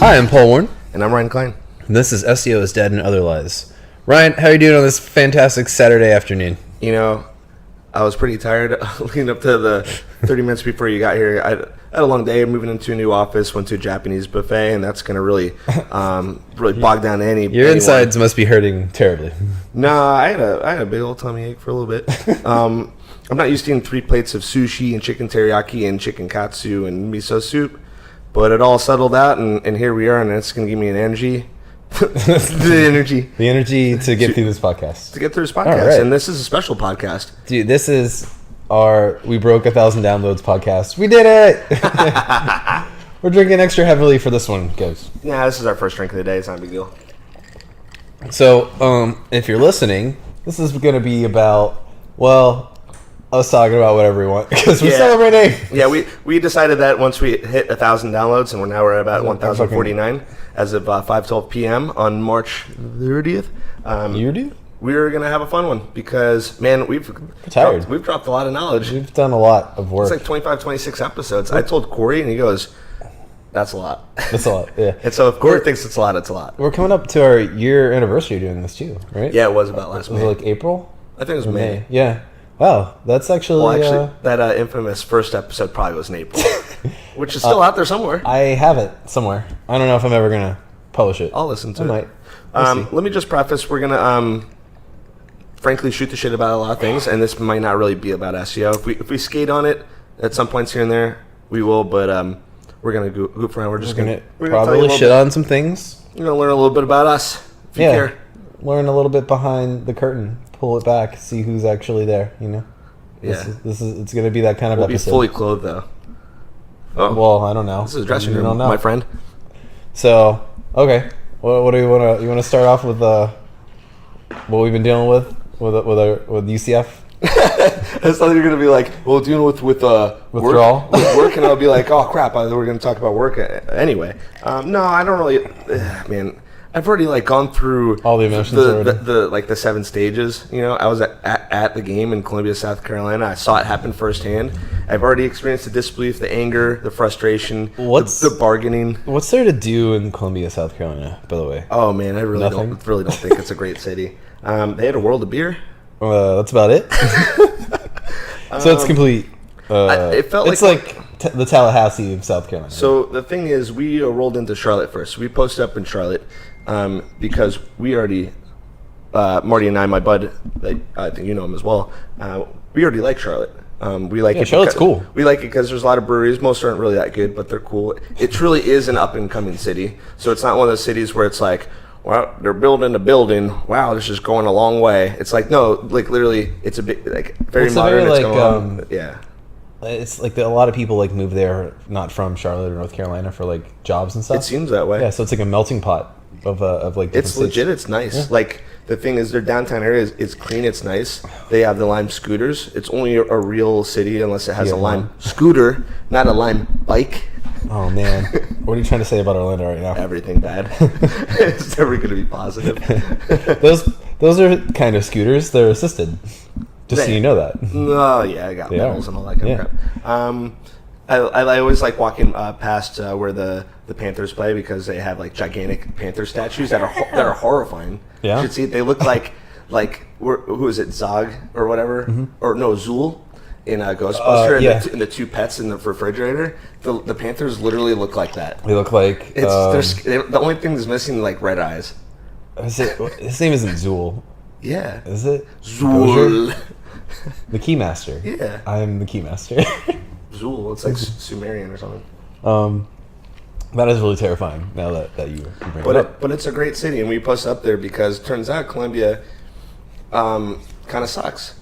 Hi, I'm Paul Warren. And I'm Ryan Klein. And this is SEO is Dead and Other Lies. Ryan, how are you doing on this fantastic Saturday afternoon? You know, I was pretty tired leading up to the 30 minutes before you got here. I had a long day moving into a new office, went to a Japanese buffet, and that's going to really bog down Your insides must be hurting terribly. Nah, I had a big old tummy ache for a little bit. I'm not used to eating 3 plates of sushi and chicken teriyaki and chicken katsu and miso soup, but it all settled out, and here we are, and it's going to give me an energy. The energy to get through this podcast. To get through this podcast. Right. And this is a special podcast. Dude, this is our We Broke 1,000 Downloads podcast. We did it! We're drinking extra heavily for this one, guys. Yeah, this is our first drink of the day. It's not a big deal. So, if you're listening, this is going to be about, us talking about whatever we want because we're celebrating. Yeah, we decided that once we hit 1,000 downloads, and now we're at about 1,049 as of 5:12 p.m. on March 30th. We're gonna have a fun one because, man, we've dropped a lot of knowledge. We've done a lot of work. It's like 25, 26 episodes. I told Corey, and he goes, "That's a lot." That's a lot. Yeah. And so if Corey thinks it's a lot, it's a lot. We're coming up to our year anniversary doing this too, right? Yeah, it was about last May. Was it like April? I think it was May. Yeah. Wow, that's actually... that infamous first episode probably was in April, which is still out there somewhere. I have it somewhere. I don't know if I'm ever going to publish it. I'll listen to it. I might. Let me just preface, we're going to, frankly, shoot the shit about a lot of things, and this might not really be about SEO. If we skate on it at some points here and there, we will, but we're going to goof around. We're going to probably shit on some things. We're going to learn a little bit about us, if you care. Learn a little bit behind the curtain. Pull it back, see who's actually there, you know? Yeah. This is it's going to be that kind of episode. We'll be fully clothed, though. Oh. Well, I don't know. This is a dressing room, my friend. So, okay. What do you want to... You want to start off with what we've been dealing with UCF? I thought you were going to be like, well, dealing with withdrawal? Work, and I'll be like, oh, crap, we're going to talk about work anyway. No, I don't really... Man... I've already gone through all the emotions the 7 stages. You know, I was at the game in Columbia, South Carolina. I saw it happen firsthand. I've already experienced the disbelief, the anger, the frustration, the bargaining. What's there to do in Columbia, South Carolina, by the way? Oh man, I really don't think it's a great city. They had a world of beer. That's about it. So it's complete. It felt the Tallahassee of South Carolina. So the thing is, we rolled into Charlotte first. We posted up in Charlotte. Because we already, Marty and I, my bud, I think you know him as well, we already like Charlotte. We like it. Charlotte's cool. We like it because there's a lot of breweries. Most aren't really that good, but they're cool. It truly is an up-and-coming city. So it's not one of those cities where it's like, well, they're building a building. Wow, this is going a long way. It's like, no, literally, it's a big, very modern. It's going along. Yeah. It's like a lot of people move there, not from Charlotte or North Carolina, for jobs and stuff. It seems that way. Yeah, so it's like a melting pot of it's legit. It's nice. Yeah. The thing is, their downtown area is clean. It's nice. They have the Lime scooters. It's only a real city unless it has a Lime scooter, not a Lime bike. Oh man, what are you trying to say about Orlando right now? Everything bad. It's never going to be positive. Those are kind of scooters. They're assisted. Just so you know that. Oh yeah, I got pedals and all that kind of crap. I always like walking past where the Panthers play because they have gigantic Panther statues that are horrifying. Yeah, you should see. They look like who is it, Zog or whatever, or no, Zool in Ghostbuster, and the 2 pets in the refrigerator. The Panthers literally look like that. They look like the only thing that's missing red eyes. His name isn't Zool. Yeah, is it Zool? The Keymaster. Yeah, I'm the Keymaster. Zool. It's like Sumerian or something. That is really terrifying. Now that you bring it up. But it's a great city, and we post up there because it turns out Columbia kind of sucks.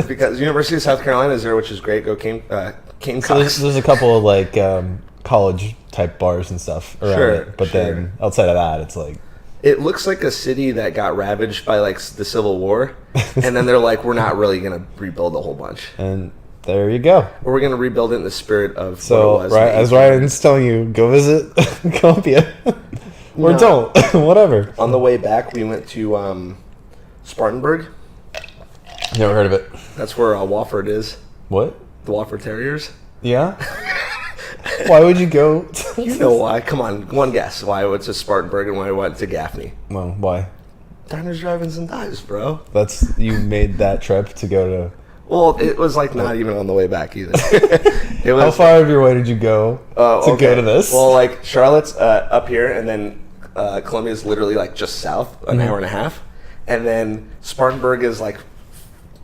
Because University of South Carolina is there, which is great. Go Gamecocks. So there's a couple of college type bars and stuff around it, but then outside of that, it's it looks like a city that got ravaged by the Civil War, and then they're like, we're not really gonna rebuild a whole bunch. And there you go. Or we're going to rebuild it in the spirit of what it was. Right, as Ryan's telling you, go visit Columbia. Or don't. Whatever. On the way back, we went to Spartanburg. Never heard of it. That's where Wofford is. What? The Wofford Terriers. Yeah? Why would you go You know why? Come on, one guess. Why I went to Spartanburg and why I went to Gaffney? Well, why? Diners, drive-ins, and dives, bro. You made that trip to go to. Well, it was like not even on the way back either. It was, how far of your way did you go to go to this? Well, like Charlotte's up here, and then Columbia is literally like just south, an hour and a half, and then Spartanburg is like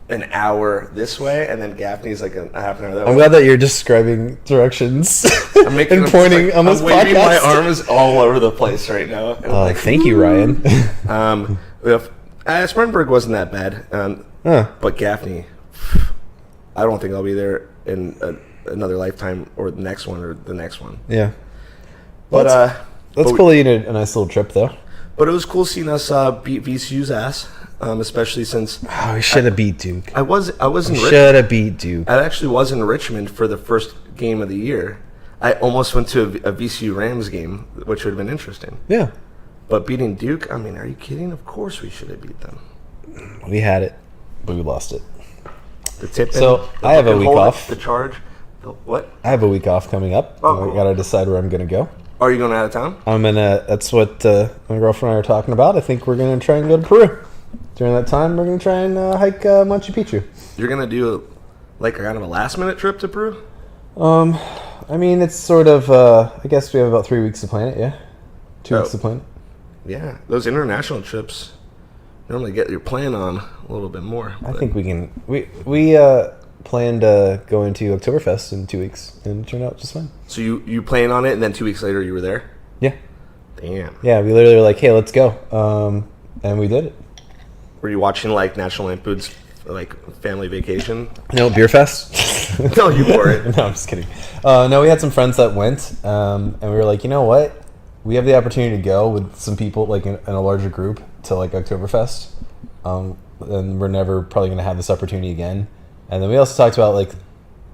an hour this way, and then Gaffney's like a half an hour that way. I'm glad that you're describing directions I'm making and pointing on this I'm waving podcast. my arms all over the place right now. Thank you, Ryan. Spartanburg wasn't that bad, but Gaffney, I don't think I'll be there in another lifetime or the next one or the next one. Yeah. But that's cool. You did a nice little trip, though. But it was cool seeing us beat VCU's ass, especially since we should have beat Duke. I was in Richmond. Should have beat Duke. I actually was in Richmond for the first game of the year. I almost went to a VCU Rams game, which would have been interesting. Yeah. But beating Duke, I mean, are you kidding? Of course we should have beat them. We had it, but we lost it. The tip. So I have a week off. The charge. What? I have a week off coming up. Oh, I gotta decide where I'm gonna go. Are you going out of town? That's what my girlfriend and I are talking about. I think we're gonna try and go to Peru. During that time, we're gonna try and hike Machu Picchu. You're gonna do like kind of a last minute trip to Peru? I mean, it's sort of. I guess we have about 3 weeks to plan it. Yeah, 2 weeks to plan it. Yeah, those international trips normally get your plan on a little bit more. I think we can. We planned going to Oktoberfest in 2 weeks, and it turned out just fine. So you planned on it, and then 2 weeks later you were there? Yeah. Damn. Yeah, we literally were like, "Hey, let's go," and we did it. Were you watching like National Lampoon's like Family Vacation? No, Beer Fest. No, you weren't. No, I'm just kidding. No, we had some friends that went, and we were like, you know what? We have the opportunity to go with some people, like in a larger group, to like Oktoberfest, and we're never probably going to have this opportunity again. And then we also talked about like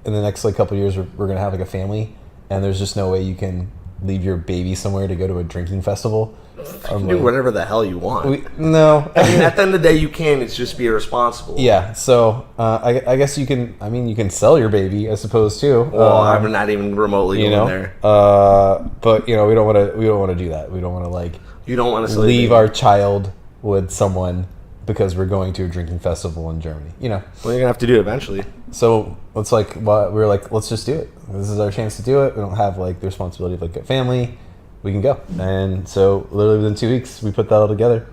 in the next like couple of years, we're going to have like a family, and there's just no way you can leave your baby somewhere to go to a drinking festival. You can do whatever the hell you want. No, I mean, at the end of the day, you can. It's just be irresponsible. Yeah, so I guess you can. I mean, you can sell your baby, I suppose, too. Well, I'm not even remotely going there. But you know, we don't want to. We don't want to do that. We don't want to like. You don't want to leave our child with someone because we're going to a drinking festival in Germany. You know. Well, you're gonna have to do it eventually. So it's like we were like, let's just do it. This is our chance to do it. We don't have like the responsibility of like a family. We can go. And so literally within 2 weeks, we put that all together.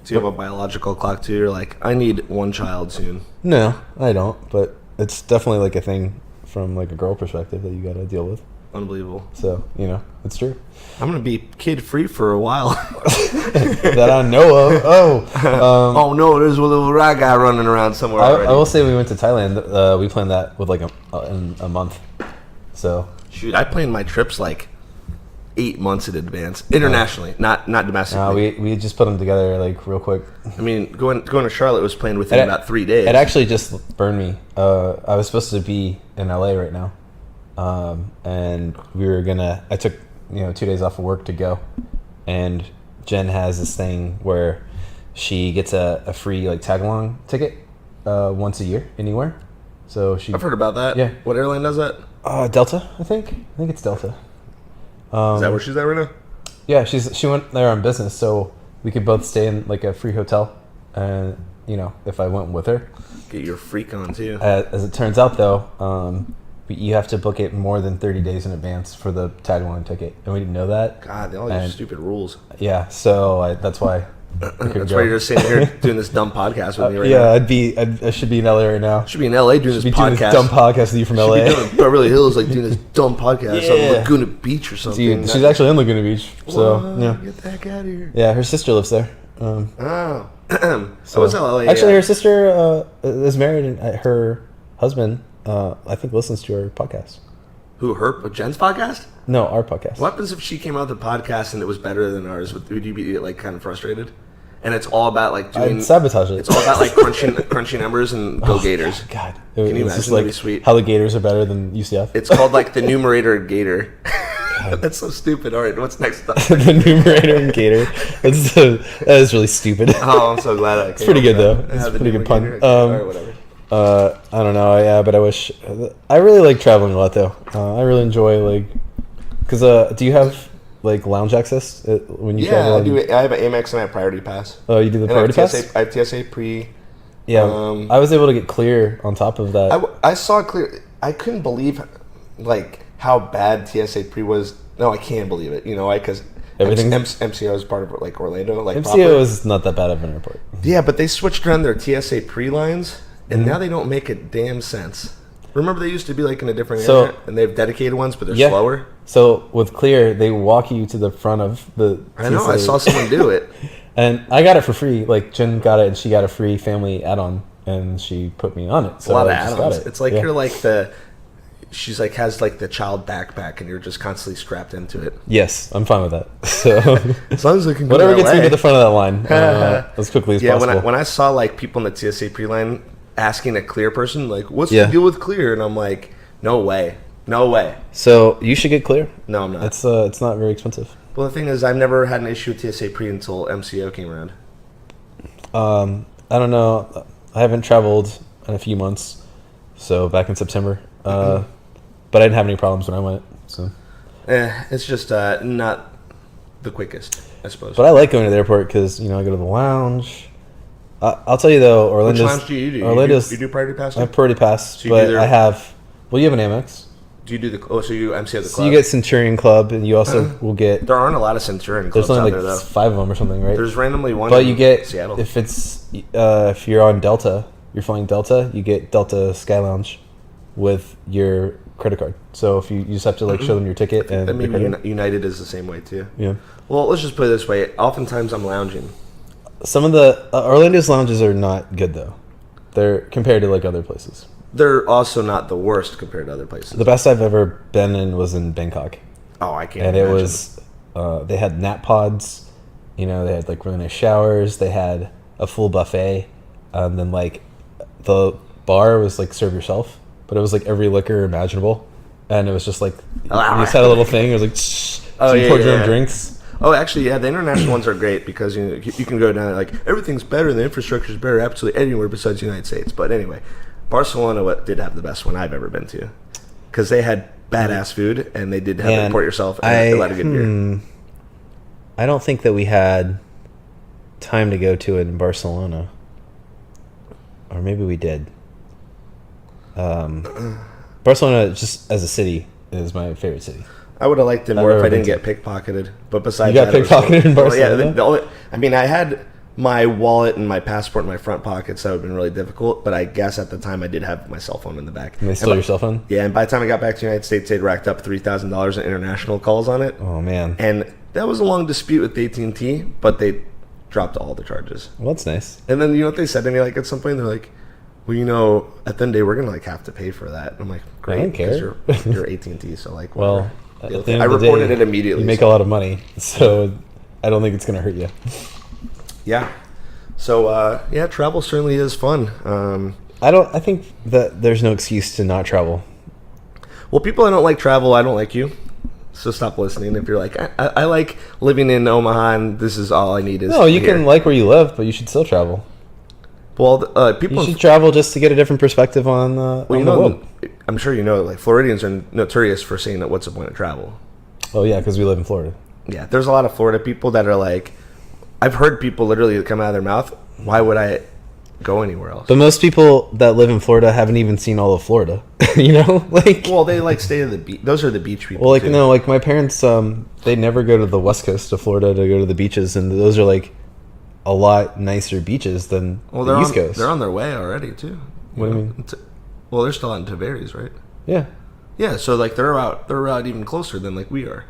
So you have a biological clock too? You're like, I need one child soon. No, I don't. But it's definitely like a thing from like a girl perspective that you got to deal with. Unbelievable. So, you know, it's true. I'm going to be kid-free for a while. That I know of. Oh, no, there's a little rat guy running around somewhere already. I will say we went to Thailand. We planned that with like a month. So. Shoot, I planned my trips like 8 months in advance, internationally, not domestically. We just put them together like real quick. I mean, going to Charlotte was planned within about 3 days. It actually just burned me. I was supposed to be in LA right now, and we were gonna. I took 2 days off of work to go, and Jen has this thing where she gets a free like tag along ticket once a year anywhere. So I've heard about that. Yeah. What airline does that? Delta, I think it's Delta. Is that where she's at right now? Yeah, she went there on business, so we could both stay in like a free hotel, and if I went with her, get your freak on too. As it turns out, though, you have to book it more than 30 days in advance for the tag along ticket, and we didn't know that. God, all these stupid rules. Yeah, so that's why. That's why you're just sitting here doing this dumb podcast with me right now. I should be in LA right now. Should be in LA doing this podcast. Doing this dumb podcast with you from LA. Should be doing Beverly Hills, like doing this dumb podcast on Laguna Beach or something. She's actually in Laguna Beach, so yeah. Get the heck out of here. Yeah, her sister lives there. So what's LA? Actually, her sister is married, and her husband, I think, listens to our podcast. Who, Jen's podcast? No, our podcast. What happens if she came out with a podcast and it was better than ours? Would you be like kind of frustrated? And it's all about like doing I'd sabotage it. It's all about like crunching numbers and go Gators. God, can you imagine? Just, That'd be sweet. How the Gators are better than UCF. It's called like the numerator Gator. That's so stupid. All right, what's next? The numerator and Gator. That is really stupid. Oh, I'm so glad. It's pretty good though. It's a pretty good pun. All right, whatever. I don't know. Yeah, but I really like traveling a lot though. I really enjoy like Because do you have like lounge access when you travel? I do. I have an Amex and I have Priority Pass. Oh, you do the And Priority Pass? I have TSA pre. Yeah, I was able to get clear on top of that. I saw clear. I couldn't believe like how bad TSA pre was. No, I can't believe it. You know, because MCO is part of like Orlando. Like MCO is not that bad of an airport. Yeah, but they switched around their TSA pre lines, and now they don't make a damn sense. Remember, they used to be like in a different area, and they have dedicated ones, but they're slower. So with Clear, they walk you to the front of the. I know. I saw someone do it, and I got it for free. Like Jen got it, and she got a free family add-on, and she put me on it. So a lot of add-ons. It's like you're like the. She's like has like the child backpack, and you're just constantly strapped into it. Yes, I'm fine with that. So as long as I can go whatever gets me to the front of that line as quickly as possible. Yeah, when I saw like people in the TSA pre-line asking a Clear person like, "What's the deal with Clear?" and I'm like, "No way, no way." So you should get Clear. No, I'm not. It's not very expensive. Well, the thing is, I've never had an issue with TSA pre until MCO came around. I don't know. I haven't traveled in a few months, so back in September. But I didn't have any problems when I went. So, it's just not the quickest, I suppose. But I like going to the airport because I go to the lounge. I'll tell you though, Orlando's. Which lounge do you do? Orlando's. You do Priority Pass? I have Priority Pass, so but I have. Well, you have an Amex. Do you do the? Oh, so you MCO the club. So you get Centurion Club, and you also will get. There aren't a lot of Centurion clubs there's only out like there, though. 5 of them or something, right? There's randomly one. But you get Seattle. if you're on Delta, you're flying Delta, you get Delta Sky Lounge with your credit card. So if you just have to like show them your ticket and maybe United is the same way too. Yeah. Well, let's just put it this way. Oftentimes I'm lounging. Some of the Orlando's lounges are not good though. They're compared to like other places. They're also not the worst compared to other places. The best I've ever been in was in Bangkok. Oh, I can't. And imagine. it was they had nap pods. They had like really nice showers. They had a full buffet, and then like the bar was like serve yourself. But it was like every liquor imaginable, and it was just like you just had a little thing. It was like so you poured your own drinks. Oh, actually, yeah, the international ones are great because you can go down like everything's better, the infrastructure is better absolutely anywhere besides the United States. But anyway, Barcelona did have the best one I've ever been to because they had badass food and they did have to import yourself and a lot of good beer. I don't think that we had time to go to it in Barcelona, or maybe we did. Barcelona, just as a city, is my favorite city. I would have liked it more if I didn't get pickpocketed. But besides, you got pickpocketed in Barcelona. I had my wallet and my passport in my front pockets. That would have been really difficult. But I guess at the time I did have my cell phone in the back. And they stole your cell phone? Yeah, and by the time I got back to the United States, they'd racked up $3,000 in international calls on it. Oh man! And that was a long dispute with AT&T, but they dropped all the charges. Well, that's nice. And then you know what they said to me like at some point? They're like, well, at the end of the day, we're gonna like have to pay for that. And I'm like, great, I don't care. You're AT&T, so like, well, at the end I of the reported day, it immediately. You make a lot of money, so I don't think it's gonna hurt you. Yeah. So travel certainly is fun. I think that there's no excuse to not travel. Well, people that don't like travel, I don't like you. So stop listening. If you're like, I like living in Omaha, and this is all I need is. No, you can like where you live, but you should still travel. Well, people you should travel just to get a different perspective on the world. I'm sure you know, like Floridians are notorious for saying that what's the point of travel? Oh yeah, because we live in Florida. Yeah, there's a lot of Florida people that are like, I've heard people literally come out of their mouth, why would I go anywhere else? But most people that live in Florida haven't even seen all of Florida. Well, they like stay at the beach. Those are the beach people. Well, no, like my parents, they never go to the west coast of Florida to go to the beaches, and those are like a lot nicer beaches than the East Coast. They're on their way already too. What do you mean? Well, they're still out in Tavares, right? Yeah. Yeah, so like they're out even closer than like we are.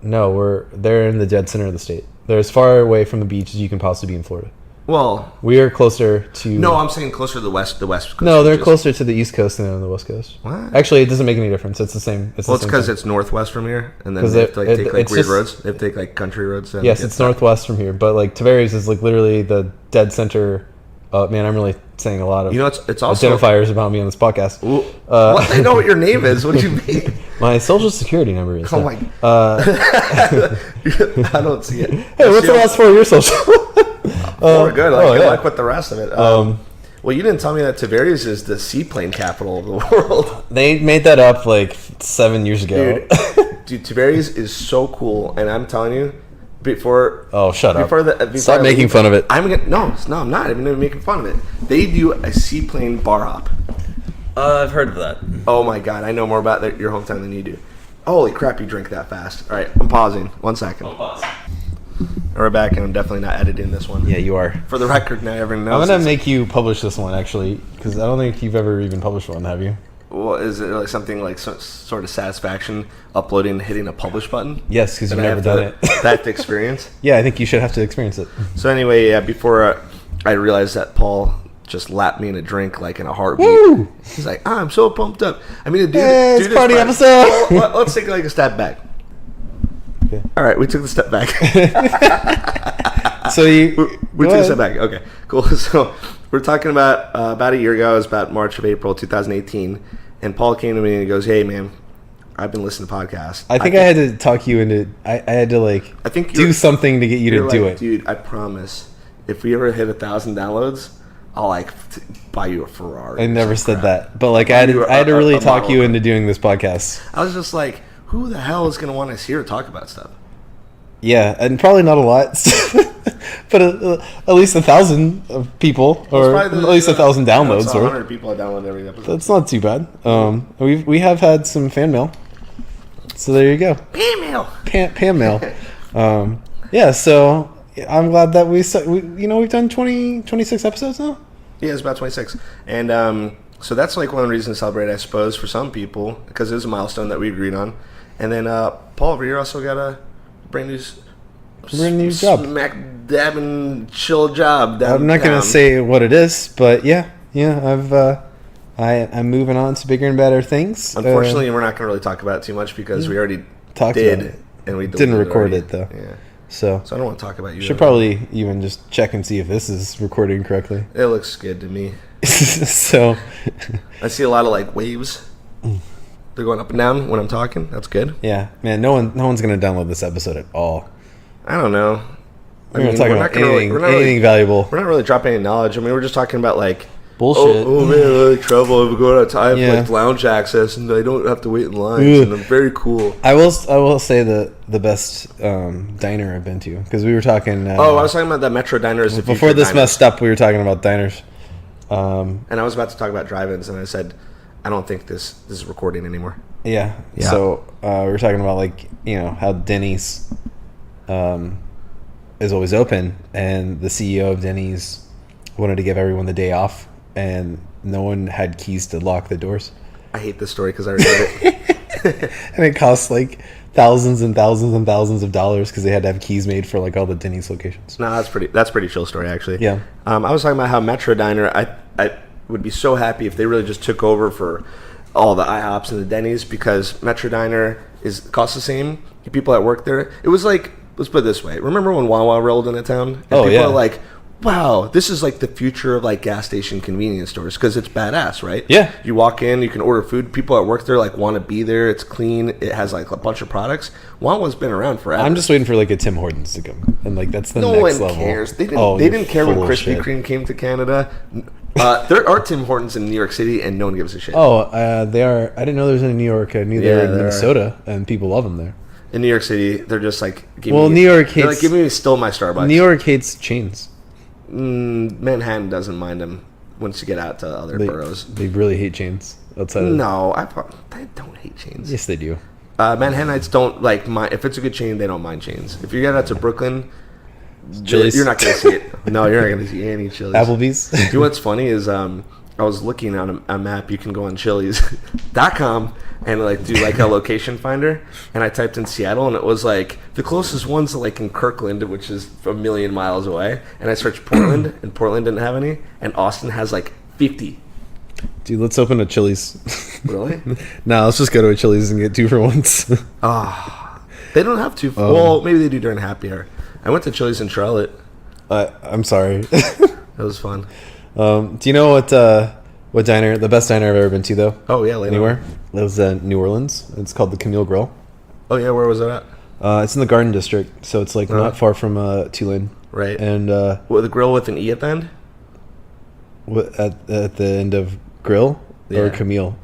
No, they're in the dead center of the state. They're as far away from the beach as you can possibly be in Florida. Well, we are closer to. No, I'm saying closer to the west coast. No, they're closer to the East Coast than on the West Coast. What? Actually, it doesn't make any difference. It's the same. It's because it's northwest from here, and then they have to take like weird roads. They have to take like country roads. Yes, it's northwest from here, but like Tavares is like literally the dead center. Man, I'm really saying a lot of it's also identifiers about me on this podcast. What? They know what your name is. What do you mean? My social security number is. Oh my. I don't see it. Hey, what's the last 4 of your social? Good. Good luck with the rest of it. Well, you didn't tell me that Tavares is the seaplane capital of the world. They made that up like 7 years ago. Dude, Dude, Tiberi's is so cool, and I'm telling you, before shut up! Before Stop making fun of it. I'm not even making fun of it. They do a seaplane bar hop. I've heard of that. Oh my god, I know more about your hometown than you do. Holy crap, you drink that fast. All right, I'm pausing. 1 second. I'll pause. We're back, and I'm definitely not editing this one. Yeah, you are. For the record, now everyone knows. I'm gonna make you publish this one actually, because I don't think you've ever even published one, have you? Well, is it like something like sort of satisfaction uploading and hitting a publish button? Yes, because you've That I never have done to- it. That experience. Yeah, I think you should have to experience it. So anyway, yeah, before I realized that Paul just lapped me in a drink like in a heartbeat. Woo! He's like, I'm so pumped up. I mean, Hey, it's party episode. Well, let's take like a step back. Okay. All right, we took the step back. So you we go took a ahead. step back. Okay, cool. So we're talking about a year ago. It was about March of April 2018, and Paul came to me and he goes, "Hey, man, I've been listening to podcasts. I think I had to talk you into. I had to like. I think do something to get you to you're do like, it. dude. I promise, if we ever hit 1,000 downloads, I'll like buy you a Ferrari." I never or some said crap. that, but like I had You were to a really talk model. you into doing this podcast. I was just like, who the hell is gonna want us here to talk about stuff? Yeah, and probably not a lot, but at least 1,000 of people, or at least 1,000 downloads. It's Or 100 people that download every episode. that's not too bad. We have had some fan mail, so there you go. Email. Pan mail. Yeah, so I'm glad that we've done 26 episodes now. Yeah, it's about 26, and so that's like one of the reasons to celebrate, I suppose, for some people, because it was a milestone that we agreed on. And then Paul over here also got a brand new job. smack dabbing chill job. I'm not gonna say what it is, but yeah, I'm moving on to bigger and better things. Unfortunately, we're not gonna really talk about it too much because we already Talked did, about it. and we Didn't deleted record already. it, though. Yeah, so so I don't want to talk about you. should probably even just check and see if this is recording correctly. It looks good to me. So I see a lot of like waves. They're going up and down when I'm talking. That's good. yeah, man, no one's gonna download this episode at all. I don't know. We're not talking about anything, we're not really- anything valuable. We're not really dropping any knowledge. I mean, we're just talking about like Bullshit. Oh man, like trouble. We're going out time Yeah. like lounge access, and I don't have to wait in lines, Ugh. and I'm very cool. I will say the best diner I've been to, because we were talking. I was talking about that Metro Diner as the before future this diners. messed up. We were talking about diners. And I was about to talk about drive-ins, and I said, I don't think this is recording anymore. Yeah. Yeah. So we were talking about how Denny's is always open, and the CEO of Denny's wanted to give everyone the day off, and no one had keys to lock the doors, I hate this story because I already read it. and it cost like thousands and thousands and thousands of dollars because they had to have keys made for like all the Denny's locations. No, that's pretty chill story actually. Yeah. I was talking about how Metro Diner. I would be so happy if they really just took over for all the IHOPs and the Denny's, because Metro Diner costs the same. The people that work there, it was like, let's put it this way. Remember when Wawa rolled into town? And Oh, people yeah. are like, wow, this is like the future of like gas station convenience stores, because it's badass, right? Yeah. You walk in, you can order food. People that work there like want to be there. It's clean. It has like a bunch of products. Wawa's been around forever. I'm just waiting for like a Tim Hortons to come, and like that's the No next one level. cares. They didn't. Oh, they you're didn't care when full of Krispy shit. Kreme came to Canada. There are Tim Hortons in New York City, and no one gives a shit. Oh, they are. I didn't know there was in New York. I knew they Yeah, were in there are. Minnesota, and people love them there. In New York City, they're just like, New York they're like, hates- give me still my Starbucks. New York hates chains. Manhattan doesn't mind them once you get out to other boroughs. They really hate chains outside of. No, I don't hate chains. Yes, they do. Manhattanites don't like mind. If it's a good chain, they don't mind chains. If you get out to Brooklyn, Chili's. you're not going to see it. No, you're not going to see any Chili's. Applebee's. You know what's funny is I was looking on a map. You can go on Chili's.com and like do like a location finder, and I typed in Seattle, and it was like the closest one's like in Kirkland, which is a million miles away. And I searched Portland, and Portland didn't have any, and Austin has like 50. Dude, let's open a Chili's. Really? No, let's just go to a Chili's and get 2 for once. They don't have to. Well, maybe they do during happy hour. I went to Chili's in Charlotte. I'm sorry. It was fun. Do you know what diner? The best diner I've ever been to, though. Oh yeah, later. Anywhere? It was New Orleans. It's called the Camille Grill. Oh yeah, where was it at? It's in the Garden District, so it's like not far from Tulane. Right. And With a grill with an E at the end? at the end of Grill or Yeah. Camille.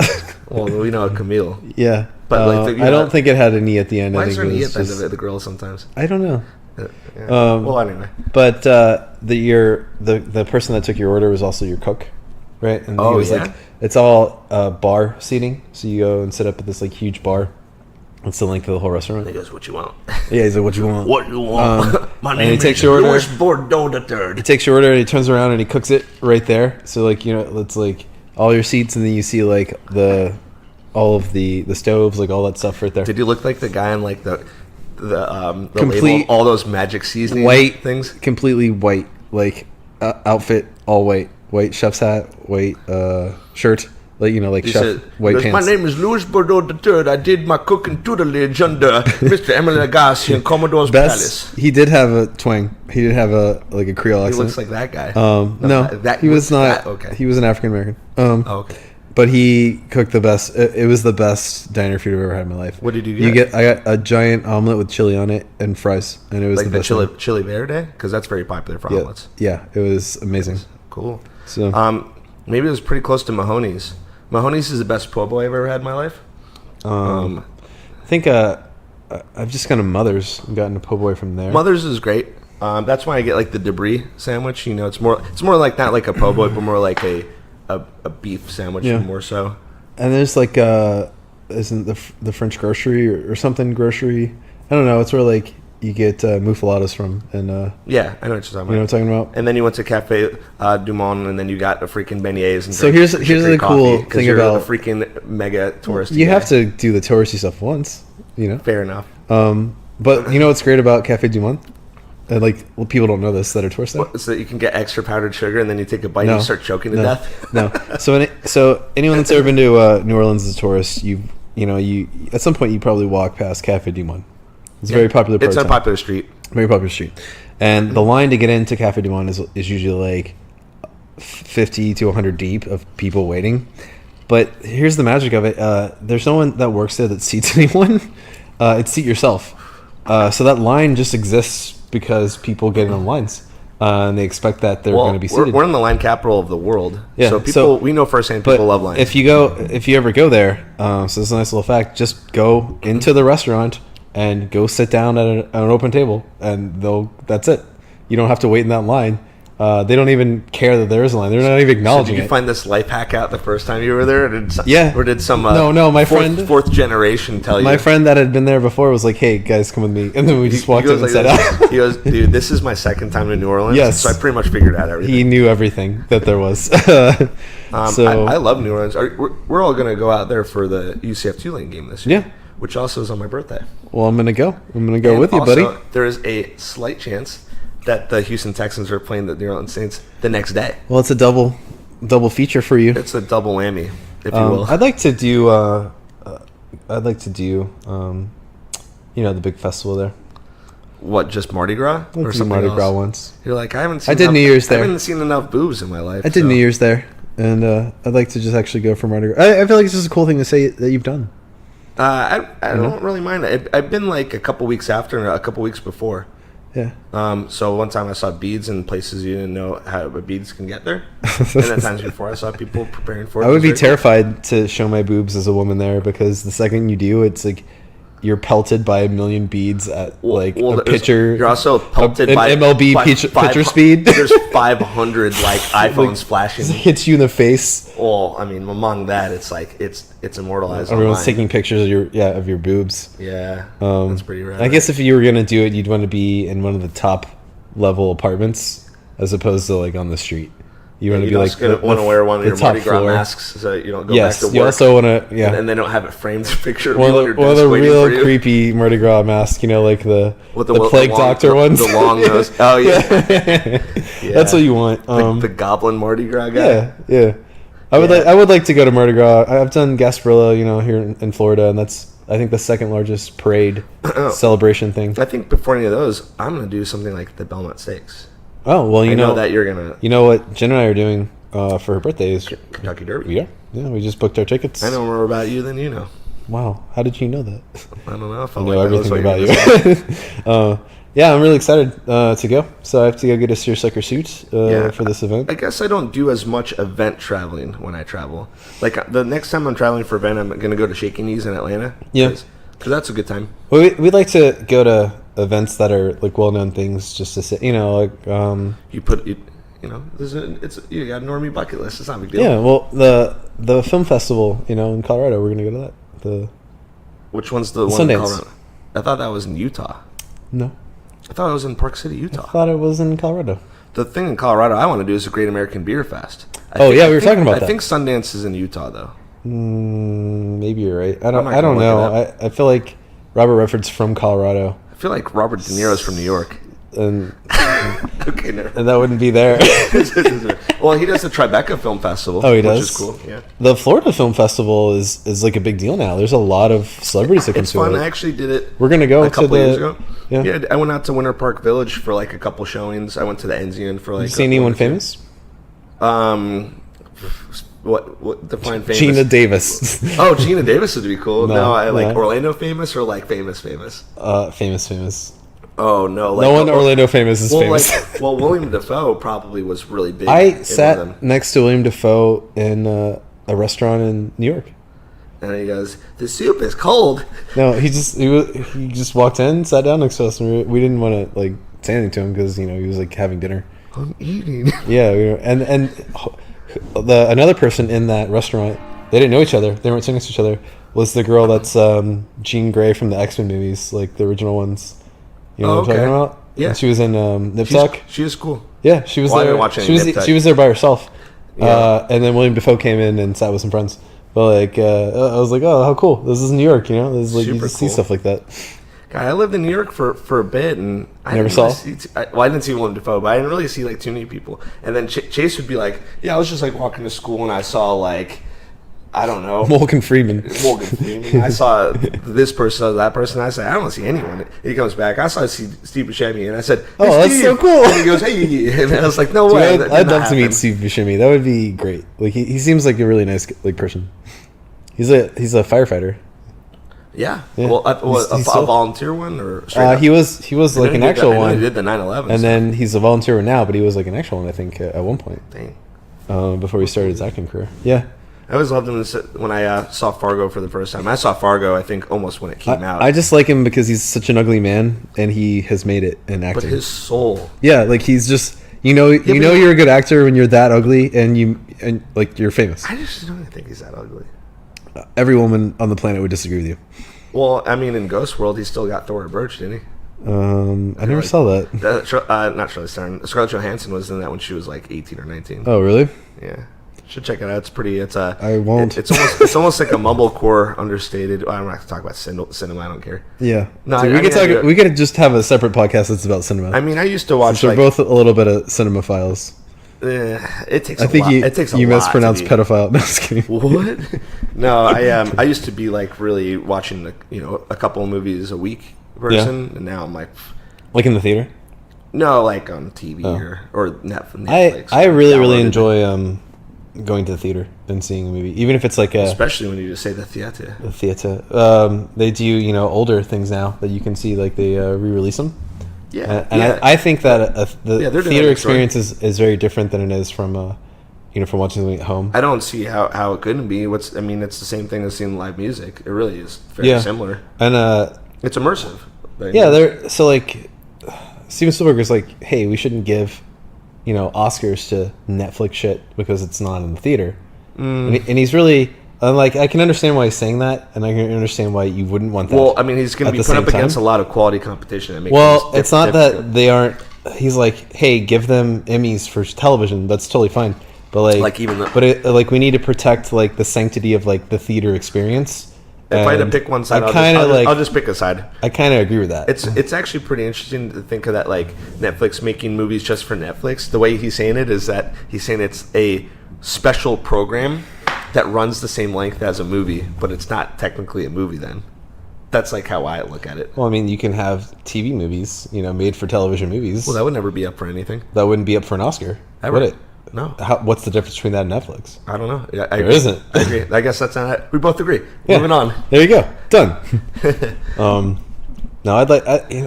Well, we know Camille. Yeah. But, like, I don't think it had an E at the end. Why I is think there an it E was at the end just- of it, the girl sometimes? I don't know. Yeah. Um, Well, anyway. But the person that took your order was also your cook, right? And Oh, he was yeah? like, it's all bar seating, so you go and sit up at this like huge bar. It's the length of the whole restaurant. He goes, what you want? Yeah, he's like, what you want? What you want? My and name he takes is your order. Louis Bordeaux the Third. He takes your order and he turns around and he cooks it right there. So like, you know, it's like all your seats, and then you see like all of the stoves, like all that stuff right there. Did you look like the guy on like the Complete label, of all those magic seasoning white things? Completely white, like outfit, all white chef's hat, white shirt, like, you know, like He chef said, white he goes, pants. my name is Louis Bordeaux the Third. I did my cooking tutelage under Mr. Emily Agassi in Commodore's Palace. He did have a twang. He did have a like a Creole He accent. looks like that guy. No, that he was not. Okay. He was an African American. Okay. But he cooked the best. It was the best diner food I've ever had in my life. What did you get? I got a giant omelet with chili on it and fries, and it was Like the the best. chili verde? Because that's very popular for omelets. Yeah, it was amazing. Cool. So Maybe it was pretty close to Mahoney's. Mahoney's is the best po' boy I've ever had in my life. I think I've just gone to Mother's and gotten a po' boy from there. Mother's is great. That's why I get like the debris sandwich. You know, it's more like not like a po' boy, but more like a beef sandwich, Yeah. more so. And there's like isn't the French grocery or something grocery? I don't know. It's where like you get muffaladas from, and Yeah, I know what you're talking about. you know what I'm talking about. And then you went to Cafe Du Monde, and then you got a freaking beignets. And So drank here's chicory the cool coffee, 'cause thing you're about- a freaking mega touristy. You guy. have to do the touristy stuff once, you know. Fair enough. But you know what's great about Cafe Du Monde? And like, well, people don't know this that are tourists there. So that you can get extra powdered sugar, and then you take a bite and you start choking to death. No. So anyone that's ever been to New Orleans as a tourist, you at some point you probably walk past Cafe Du Monde. It's a very popular. Part It's of a town. popular street. Very popular street, and the line to get into Cafe Du Monde is usually like 50 to 100 deep of people waiting. But here's the magic of it: there's no one that works there that seats anyone. It's seat yourself. So that line just exists because people get in the lines, and they expect that they're going to be seated. We're in the line capital of the world. Yeah, So people, we know firsthand people love lines. If you ever go there, so this is a nice little fact. Just go into the restaurant and go sit down at an open table, and that's it. You don't have to wait in that line. They don't even care that there is a line. They're not even So acknowledging did you it. find this life hack out the first time you were there? Or did Yeah. Or did some No, my friend- fourth generation tell you? My friend that had been there before was like, "Hey guys, come with me," and then we just walked in and sat down. He goes, dude, this is my second time in New Orleans. Yes. So I pretty much figured out everything. He knew everything that there was. I love New Orleans. We're all going to go out there for the UCF Tulane game this year. Yeah. Which also is on my birthday. Well, I'm gonna go. I'm gonna go And with you, also, buddy. there is a slight chance that the Houston Texans are playing the New Orleans Saints the next day. Well, it's a double feature for you. It's a double whammy, if you will. I'd like to do. The big festival there. What, just Mardi Gras? Let's do Mardi Gras once. You're like, I haven't seen I did enough, New Year's there. I haven't seen enough boobs in my life. I did so. New Year's there, and I'd like to just actually go for Mardi Gras. I feel like it's just a cool thing to say that you've done. I don't really mind it. I've been like a couple weeks after and a couple weeks before. Yeah. So one time I saw beads in places you didn't know how beads can get there. And then times before I saw people preparing for it. I would be It was very terrified to show my boobs as a woman there, because the second you do, it's like you're pelted by a million beads at cool. like Well, a pitcher. You're also pelted an by MLB by pitcher, five- pitcher speed. There's 500 like iPhones flashing. Hits you in the face. Well, I mean, among that, it's like it's immortalized. Everyone's online. taking pictures of your boobs. Yeah, that's pretty rad. I guess if you were gonna do it, you'd want to be in one of the top level apartments as opposed to like on the street. You want to be like want to wear one of the your top Mardi Gras floor. masks so you don't go Yes, back to work. you also want to and they don't have it framed picture of one you of on your the, one of desk the waiting real for you. creepy Mardi Gras masks. You know, like the With plague long, doctor ones. The long nose. Oh yeah, That's what you want. the Goblin Mardi Gras guy. Yeah. I would like to go to Mardi Gras. I've done Gasparilla, here in Florida, and that's I think the second largest parade celebration thing. I think before any of those, I'm gonna do something like the Belmont Stakes. Oh well, I know that you're gonna. You know what Jen and I are doing for her birthday is Kentucky Derby. Yeah, we just booked our tickets. I know more about you than you know. Wow, how did you know that? I don't know if I I know like everything that. about That's what you. Yeah, I'm really excited to go. So I have to go get a seersucker suit for this event. I guess I don't do as much event traveling when I travel. Like the next time I'm traveling for event, I'm going to go to Shaky Knees in Atlanta. Yeah. Because that's a good time. Well, we'd like to go to events that are like well-known things, just to say, you know, like You know, you got a normie bucket list. It's not a big deal. yeah. Well, the film festival, you know, in Colorado, we're gonna go to that. Which one's the one Sundance. in Colorado? I thought that was in Utah. No, I thought it was in Park City, I Utah. thought it was in Colorado. The thing in Colorado I want to do is a Great American Beer Fest. We were talking about that. I think Sundance is in Utah, though. Maybe you're right. I I'm not don't gonna know. I feel like Robert Redford's from Colorado, I feel like Robert De Niro's from New York. and Okay, never. and that wouldn't be there. Well, he does the Tribeca Film Festival. Oh, he which does? is cool. Yeah, The Florida Film Festival is like a big deal now. There's a lot of celebrities that come it's to fun. it. I actually did it. We're gonna go a to couple the. years ago. Yeah. I went out to Winter Park Village for like a couple showings. I went to the Enzian for like. You see anyone famous? What define famous? Gina Davis. Oh, Gina Davis would be cool. No, No, I like no. Orlando famous or like famous. Famous. Oh no, like No one Orlando famous is famous. Well, William Dafoe probably was really big. I in one of them. sat next to William Dafoe in a restaurant in New York. And he goes, "The soup is cold." No, he just walked in, sat down next to us, and we didn't want to like say anything to him because you know he was like having dinner. I'm eating. Yeah, and another person in that restaurant, they didn't know each other. They weren't sitting next to each other. Was the girl that's Jean Grey from the X-Men movies, like the original ones. You know what I'm talking about? Yeah. And she was in Nip Tuck. She is cool. Yeah, she was Well, I there. didn't watch any She was Nip Tuck. she was there by herself. Yeah. And then William Dafoe came in and sat with some friends. But like, I was like, oh, how cool! This is New York, you know. This is like you Super just see cool. stuff like that. God, I lived in New York for a bit, and I Never didn't saw? really see I didn't see Willem Dafoe, but I didn't really see like too many people. And then Chase would be like, "Yeah, I was just like walking to school, and I saw like, I don't know, Morgan Freeman. Morgan Freeman. I saw this person, that person. I said, I don't see anyone. And he comes back. I saw Steve Buscemi, and I said, Oh, "Hey, that's Steve." so cool. And he goes, "Hey," and I was like, "No Dude, way." that I'd did not love to meet happen. Steve Buscemi. That would be great. Like he seems like a really nice like person. He's a firefighter. Yeah. Yeah. Well, He's a still- volunteer one or straight up? He was like an actual I know one, He did the 9/11. and then he's a volunteer now. But he was like an actual one, I think, at one point Dang. before he started his acting career. Yeah. I always loved him when I saw Fargo for the first time. I saw Fargo, I think, almost when it came out. I just like him because he's such an ugly man, and he has made it in acting. But his soul. Yeah, like he's just but you're a good actor when you're that ugly and like you're famous. I just don't think he's that ugly. Every woman on the planet would disagree with you. Well, I mean, in Ghost World, he still got Thora Birch, didn't he? I never saw that. Not Charlize Theron. Scarlett Johansson was in that when she was like 18 or 19. Oh, really? Yeah. Should check it out. It's pretty. I won't. It's almost like a mumblecore understated. I'm not going to talk about cinema. I don't care. Yeah. No, Dude, I we could mean, talk. We could just have a separate podcast that's about cinema. I mean, I used to watch. Since we're Like, both a little bit of cinema files. it takes. I think a lot. It takes a you lot mispronounced to be- pedophile. No, just kidding. What? No, I used to be like really watching a couple of movies a week person, and now I'm like, Like in the theater. no, like on TV or Netflix. I really Downloaded. enjoy going to the theater and seeing a movie, even if it's like especially when you just say the theater. a theater. They do older things now that you can see, like they re-release them. Yeah, And yeah. I think that the Yeah, they're doing theater that, experience is very different than it is from from watching something at home. I don't see how it couldn't be. It's the same thing as seeing live music. It really is very Yeah. similar. And It's immersive. yeah, they're so like Steven Spielberg is like, hey, we shouldn't give Oscars to Netflix shit because it's not in the theater. And he's really like, I can understand why he's saying that, and I can understand why you wouldn't want that. Well, I mean, he's going at to be the put up same against a time. lot of quality competition. That makes Well, things it's not difficult. that they aren't. He's like, hey, give them Emmys for television. That's totally fine. But Like, even the- but we need to protect like the sanctity of like the theater experience. If I had to And pick one side, I'll just pick a side. I kind of agree with that. It's actually pretty interesting to think of that, like Netflix making movies just for Netflix. The way he's saying it is that he's saying it's a special program that runs the same length as a movie, but it's not technically a movie then. That's like how I look at it. Well, I mean, you can have TV movies, made for television movies. Well, that would never be up for anything. that wouldn't be up for an Oscar, Ever. would it? No. What's the difference between that and Netflix? I don't know. Yeah, I There agree. isn't. I agree. I guess that's not it. We both agree. Yeah. Moving on. There you go. Done. No,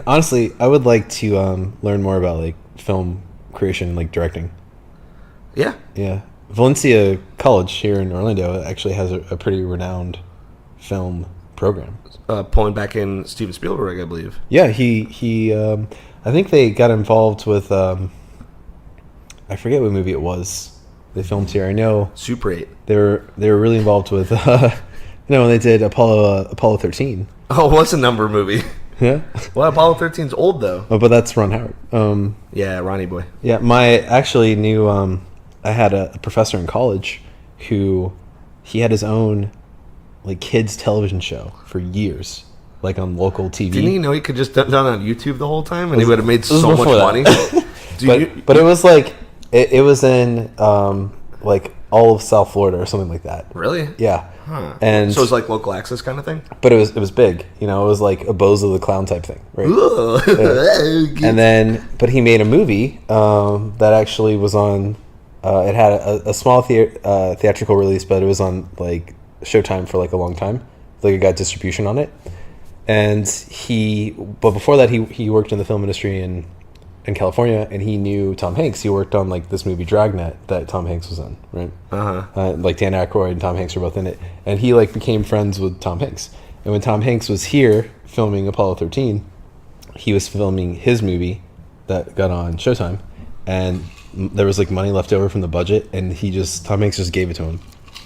honestly, I would like to learn more about like film creation, like directing. Yeah. Yeah, Valencia College here in Orlando actually has a pretty renowned film program. Pulling back in Steven Spielberg, I believe. Yeah, he I think they got involved with I forget what movie it was they filmed here. I know Super 8. they were really involved with when they did Apollo 13. Oh, what's a number movie? Yeah. Well, Apollo 13's old, though. Oh, but that's Ron Howard. Yeah, Ronnie boy. Yeah, my actually knew I had a professor in college who he had his own like kids television show for years, like on local TV. Didn't he know he could just done on YouTube the whole time and he would have made was so much before money? that. But it was like it was in like all of South Florida or something like that. Really? Yeah. Huh. And so it was like local access kind of thing? but it was big. You know, it was like a Bozo the Clown type thing, right? Yeah. And then, but he made a movie that actually was on. It had a small theatrical release, but it was on like Showtime for like a long time. Like it got distribution on it, and but before that, he worked in the film industry in California, and he knew Tom Hanks. He worked on like this movie Dragnet that Tom Hanks was in, right? Like Dan Aykroyd and Tom Hanks were both in it, and he like became friends with Tom Hanks. And when Tom Hanks was here filming Apollo 13, he was filming his movie that got on Showtime, and there was like money left over from the budget, and Tom Hanks just gave it to him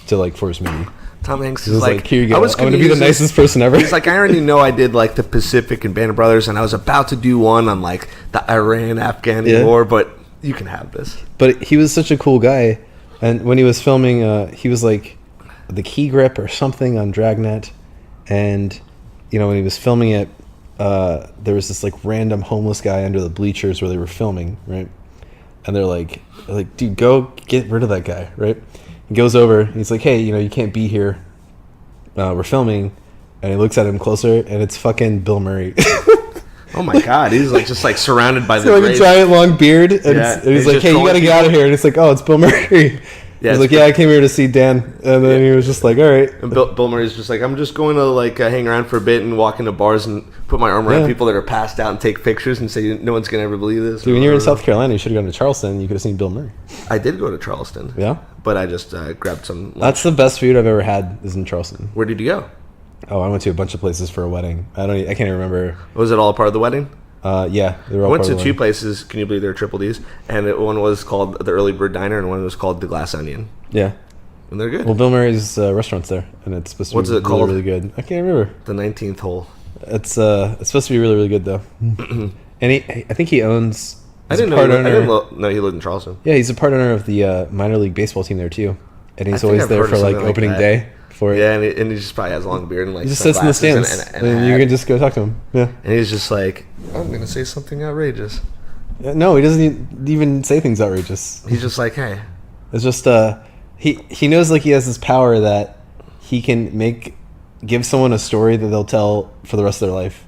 to like for his movie. Tom Hanks He is was like, here you go. I was I'm gonna be the use this- nicest person ever. He's like, I already know I did like the Pacific and Band of Brothers, and I was about to do one on like the Iran-Afghan war, but you can have this. But he was such a cool guy, and when he was filming, he was like the key grip or something on Dragnet, and you know when he was filming it, there was this like random homeless guy under the bleachers where they were filming, right? And they're like, dude, go get rid of that guy, right? He goes over, and he's like, hey, you know, you can't be here. We're filming, and he looks at him closer, and it's fucking Bill Murray. Oh my God, he's like just like surrounded by the like greats. a giant long beard, and, Yeah, and he's he's like, just hey, you trolling gotta get out of people. here. And it's like, oh, it's Bill Murray. Yeah, He's it's like, yeah, I came here to see Dan. And then he was just like, all right. And Bill Murray's just like, I'm just going to like hang around for a bit and walk into bars and put my arm around Yeah. people that are passed out and take pictures and say no one's gonna ever believe this. Dude, when you were in South Carolina, you should have gone to Charleston. You could have seen Bill Murray. I did go to Charleston. Yeah? But I just grabbed some lunch. That's the best food I've ever had is in Charleston. Where did you go? Oh, I went to a bunch of places for a wedding. I can't even remember. Was it all a part of the wedding? Yeah, they were I all went part to of the two wedding. places. Can you believe they're triple D's? And one was called the Early Bird Diner, and one was called the Glass Onion. Yeah. And they're good. Well, Bill Murray's restaurant's there, and it's supposed to What's be it really, called? really good. I can't remember. The 19th hole. It's supposed to be really, really good, though. And I think he owns... I he's a didn't part know. owner. No, he lived in Charleston. Yeah, he's a part owner of the minor league baseball team there, too. And I he's think always I've there heard for, of like, something like opening that. day for it. Yeah, and he just probably has a long beard and like He just sits in the sunglasses stands, and and a you hat. can just go talk to him. Yeah. And he's just like, I'm gonna say something outrageous. No, he doesn't even say things outrageous. He's just like, hey, It's just he knows like he has this power that he can give someone a story that they'll tell for the rest of their life.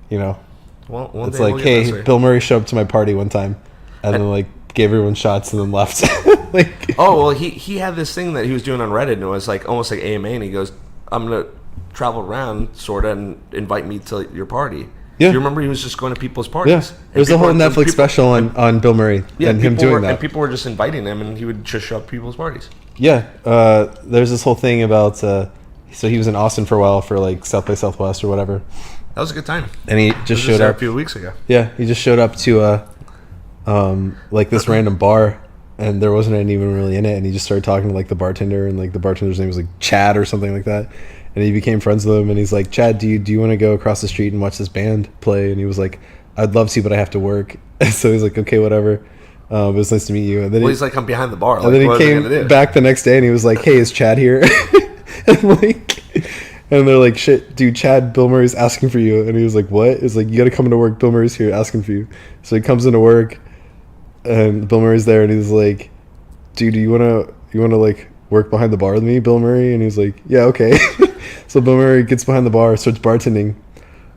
You know, well, one it's day like, we'll get this hey, way. Bill Murray showed up to my party one time, and then like gave everyone shots and then left. Like, Oh well, he had this thing that he was doing on Reddit, and it was like almost like AMA, and he goes, I'm gonna travel around sorta and invite me to your party. Yeah. Do you remember he was just going to people's parties? yeah, there's a whole Netflix special on Bill Murray and him doing that. And people were just inviting him, and he would just show up at people's parties. Yeah, there's this whole thing about so he was in Austin for a while for like South by Southwest or whatever, That was a good time. and he I was just showed there up. a few weeks ago. Yeah, he just showed up to like this random bar, and there wasn't anyone really in it, and he just started talking to like the bartender, and like the bartender's name was like Chad or something like that, and he became friends with him, and he's like, Chad, do you want to go across the street and watch this band play? And he was like, I'd love to, but I have to work. And so he's like, okay, whatever. It was nice to meet you. And then Well, he's like, I'm behind the bar. and then what he am I gonna came do? back the next day, and he was like, hey, is Chad here? And they're like, shit, dude, Chad, Bill Murray's asking for you. And he was like, what? It's like, you got to come into work. Bill Murray's here asking for you. So he comes into work, and Bill Murray's there, and he's like, dude, you wanna like work behind the bar with me, Bill Murray? And he's like, yeah, okay. So Bill Murray gets behind the bar, starts bartending,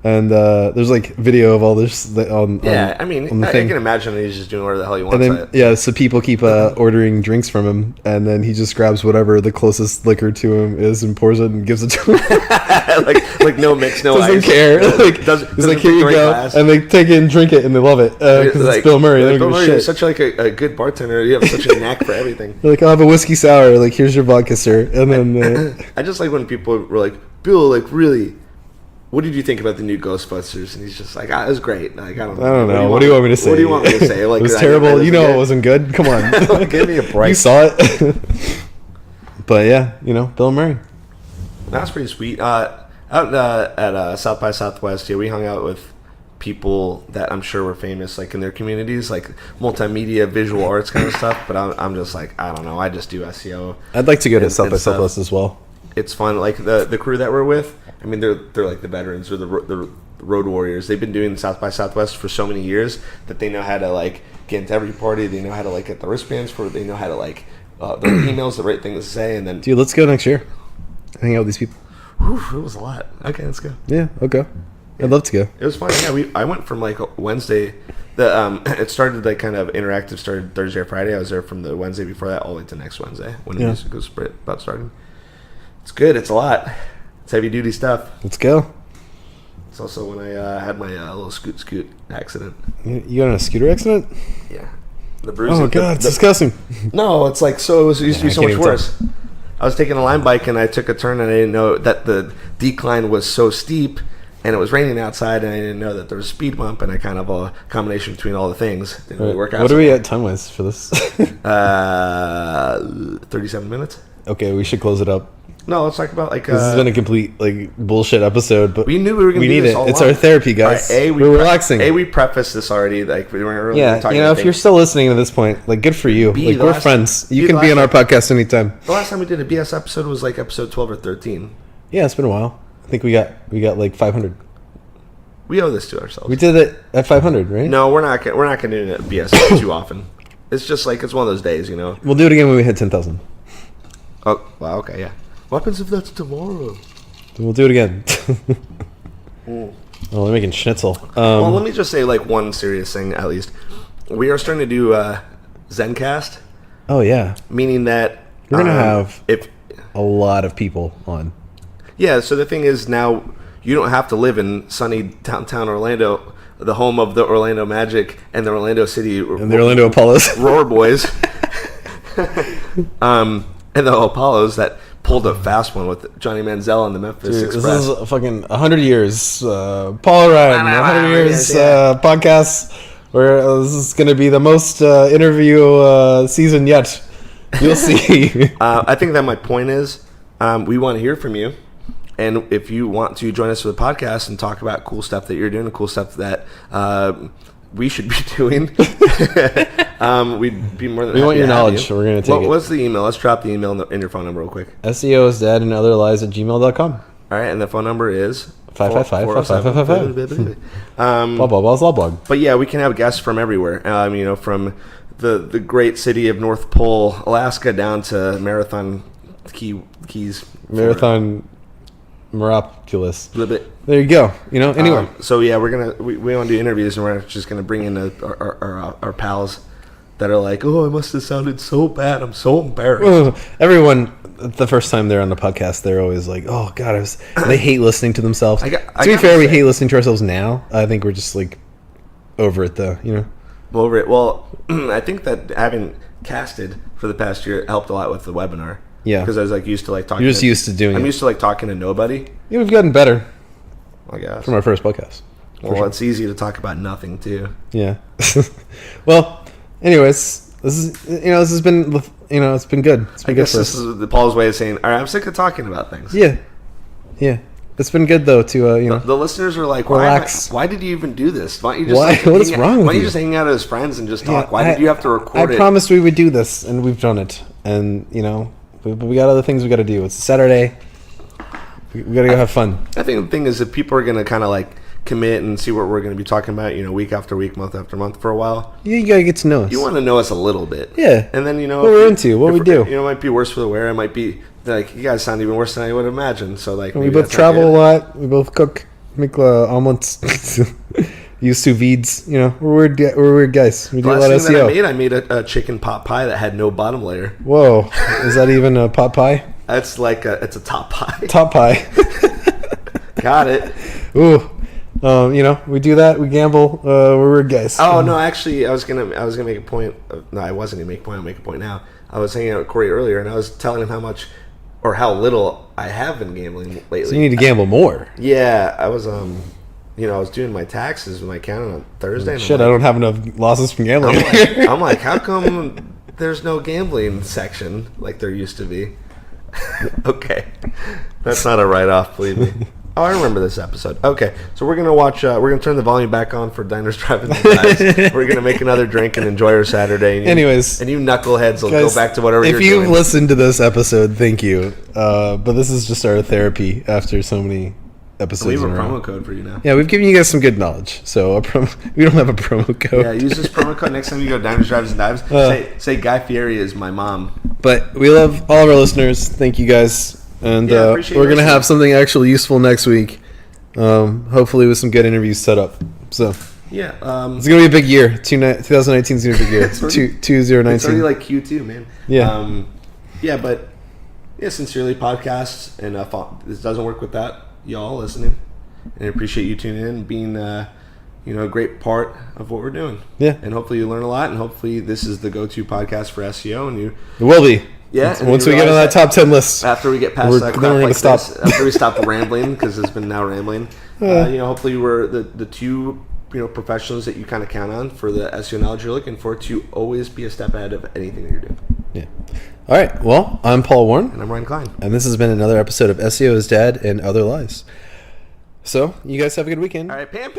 And there's like video of all this on I mean, on the I thing. can imagine that he's just doing whatever the hell he wants. And then so people keep ordering drinks from him, and then he just grabs whatever the closest liquor to him is and pours it and gives it to him. like no mix, no Doesn't ice. care. Like he's like, here you go, and they take it and drink it, and they love it because it's Bill Murray. They don't Bill give a Murray, shit. you're such like a good bartender. You have such a knack for everything. They're like, I'll have a whiskey sour. Like, here's your vodka, sir. And then I just like when people were like, Bill, like really, what did you think about the new Ghostbusters? And he's just like, it was great. Like, I don't know. What do you want me to say? What do you want me to say? Like, it was terrible. You know, it wasn't good. Come on, give me a break. You saw it. But yeah, Bill Murray. That's pretty sweet. Out at South by Southwest, we hung out with people that I'm sure were famous, like in their communities, like multimedia, visual arts kind of stuff. But I'm just like, I don't know. I just do SEO. I'd like to go to South by Southwest as well. It's fun. Like the crew that we're with, I mean, they're like the veterans or the road warriors. They've been doing South by Southwest for so many years that they know how to like get into every party. They know how to like get the wristbands for it. They know how to like the emails, the right thing to say, and then dude, let's go next year. Hang out with these people. Whew, it was a lot. Okay, let's go. Yeah, I'll go. I'd love to go. It was fun. Yeah, I went from like Wednesday. It started like kind of interactive. Started Thursday or Friday. I was there from the Wednesday before that all the way to next Wednesday when the music was about starting. It's good. It's a lot. It's heavy duty stuff. Let's go. It's also when I had my little scoot accident. You got in a scooter accident? Yeah. The bruising. Oh god, it's disgusting. No, it's like it used to be so much worse. I was taking a Lime bike and I took a turn and I didn't know that the decline was so steep and it was raining outside and I didn't know that there was a speed bump and I kind of a combination between all the things didn't really work out. What are we at time wise for this? 37 minutes. Okay, we should close it up. No, let's talk about like this has been a complete like bullshit episode, but we knew we were going to do this all It's along. our therapy, guys. Right, we're relaxing. We prefaced this already. Like we weren't really talking if you're still listening to this point, like good for you. B, like we're friends. You can be on our podcast anytime. The last time we did a BS episode was like episode 12 or 13. Yeah, it's been a while. I think we got like 500. We owe this to ourselves. We did it at 500, right? No, we're not going to do it BS too often. It's just like it's one of those days, We'll do it again when we hit 10,000. Oh, wow, okay, yeah. What happens if that's tomorrow? Then we'll do it again. Oh, they're making schnitzel. Well, let me just say like one serious thing at least. We are starting to do Zencast. Oh yeah, meaning that we're gonna have if a lot of people on. Yeah, so the thing is now you don't have to live in sunny downtown Orlando, the home of the Orlando Magic and the Orlando City and the Orlando Apollos Roar Boys, and the Apollos that pulled a fast one with Johnny Manziel and the Memphis Express. This is fucking 100 years. Paul Ryan, 100 years podcast. Where this is going to be the most interview season yet. You'll see. I think that my point is we want to hear from you. And if you want to join us for the podcast and talk about cool stuff that you're doing and cool stuff that we should be doing, we'd be more than happy. We want your to have knowledge, you. so we're going to take it. What's the email? Let's drop the email in your phone number real quick. SEO is dead and other lies at gmail.com. All right, and the phone number is 555-5555. Blah, blah, blah, blah, blog. But yeah, we can have guests from everywhere. From the great city of North Pole, Alaska, down to Marathon Keys. Marathon Miraculous. Florida. There you go. Anyway. So yeah, we want to do interviews, and we're just gonna bring in our pals that are like, oh, I must have sounded so bad. I'm so embarrassed. Everyone, the first time they're on the podcast, they're always like, oh god, they hate listening to themselves. To be fair, we hate listening to ourselves now. I think we're just like over it though. Over it. Well, I think that having casted for the past year helped a lot with the webinar. Yeah, because I was like used to like talking. You're just used to doing it. I'm used to like talking to nobody. Yeah, we've gotten better. I guess from our first podcast. Well, it's easy to talk about nothing too. Yeah. Well, anyways, this has been it's been good. It's been I good guess for this us. is Paul's way of saying, all right, I'm sick of talking about things. Yeah. It's been good though to the listeners are like, relax. Why did you even do this? Why don't you just what is wrong with you? Why don't you just hang out as friends and just talk? Why did you have to record it? I promised we would do this, and we've done it. And we got other things we got to do. It's Saturday. We got to go have fun. I think the thing is that people are going to kind of like commit and see what we're going to be talking about, week after week, month after month for a while. You got to get to know us. You want to know us a little bit. Yeah. And then, what we're into, what we do. It might be worse for the wear. It might be like, you guys sound even worse than I would imagine. So like, and we both travel a lot. We both cook. make omelets. Use sous vides. You know, we're weird guys. We do a lot of Last thing SEO. that I made a chicken pot pie that had no bottom layer. Whoa, is that even a pot pie? That's like it's a top pie. Top pie. Got it. Ooh, you know, we do that. We gamble. We're weird guys. Oh no, actually, I was gonna make a point. No, I wasn't gonna make a point. I'll make a point now. I was hanging out with Corey earlier, and I was telling him how much or how little I have been gambling lately. So you need to gamble more. Yeah, I was you know, I was doing my taxes with my accountant on Thursday. And Shit, I don't have enough losses from gambling. I'm like, how come there's no gambling section like there used to be? Okay, that's not a write-off, believe me. Oh, I remember this episode. Okay, so we're gonna watch. We're gonna turn the volume back on for Diners, Drive-Ins, and Dives. We're gonna make another drink and enjoy our Saturday. And Anyways, and you knuckleheads will guys, go back to whatever if you're you've doing. listened to this episode, thank you. But this is just our therapy after so many episodes. We have a in a row. promo code for you now. Yeah, we've given you guys some good knowledge. So we don't have a promo code. Yeah, use this promo code next time you go to Diners, Drive-Ins, and Dives. Say Guy Fieri is my mom. But we love all of our listeners. Thank you guys. And Yeah, appreciate we're going to listening. have something actually useful next week. Hopefully with some good interviews set up. So Yeah, it's going to be a big year. 2019 is going to be a big year. It's already- 2019. It's already like Q2, man. Yeah. Yeah, but sincerely podcasts, and if this doesn't work with that, y'all listening, and I appreciate you tuning in and being, a great part of what we're doing. Yeah. And hopefully you learn a lot, and hopefully this is the go-to podcast for SEO, and you. It will be. Yeah, and Once you we get on realize that top 10 list. After we get past We're- that then crap we're gonna like stop. this, after we stop rambling, because it's been now rambling, hopefully we're the two professionals that you kind of count on for the SEO knowledge you're looking for to always be a step ahead of anything that you're doing. Yeah. All right. Well, I'm Paul Warren. And I'm Ryan Klein. And this has been another episode of SEO is Dad and Other Lies. So, you guys have a good weekend. All right, Pam.